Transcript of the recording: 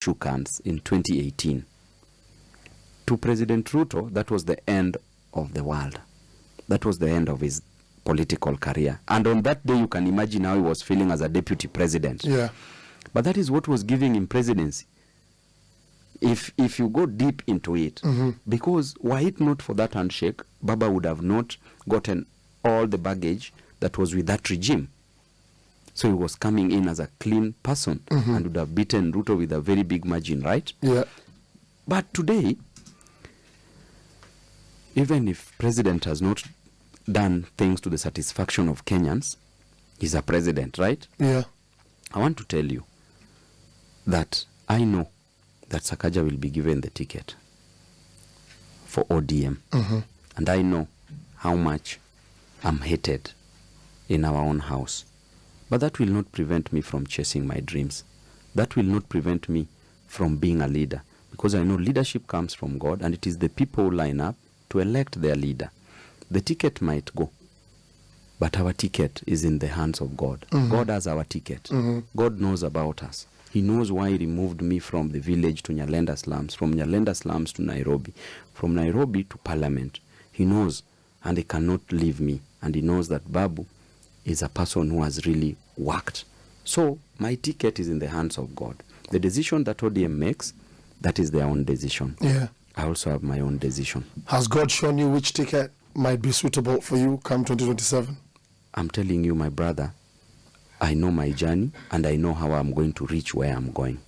shook hands in 2018. To President Ruto, that was the end of the world. That was the end of his political career. And on that day, you can imagine how he was feeling as a deputy president. Yeah. But that is what was giving him presidency. If you go deep into it, because were it not for that handshake, Baba would have not gotten all the baggage that was with that regime. So he was coming in as a clean person and would have beaten Ruto with a very big margin, right? Yeah. But today, even if president has not done things to the satisfaction of Kenyans, he's a president, right? Yeah. I want to tell you that I know that Sakaja will be given the ticket for ODM. And I know how much I'm hated in our own house. But that will not prevent me from chasing my dreams. That will not prevent me from being a leader. Because I know leadership comes from God, and it is the people who line up to elect their leader. The ticket might go, but our ticket is in the hands of God. God has our ticket. God knows about us. He knows why he removed me from the village to Nyalenda slums, from Nyalenda slums to Nairobi, from Nairobi to Parliament. He knows, and he cannot leave me. And he knows that Babu is a person who has really worked. So my ticket is in the hands of God. The decision that ODM makes, that is their own decision. Yeah. I also have my own decision. Has God shown you which ticket might be suitable for you come 2027? I'm telling you, my brother, I know my journey, and I know how I'm going to reach where I'm going.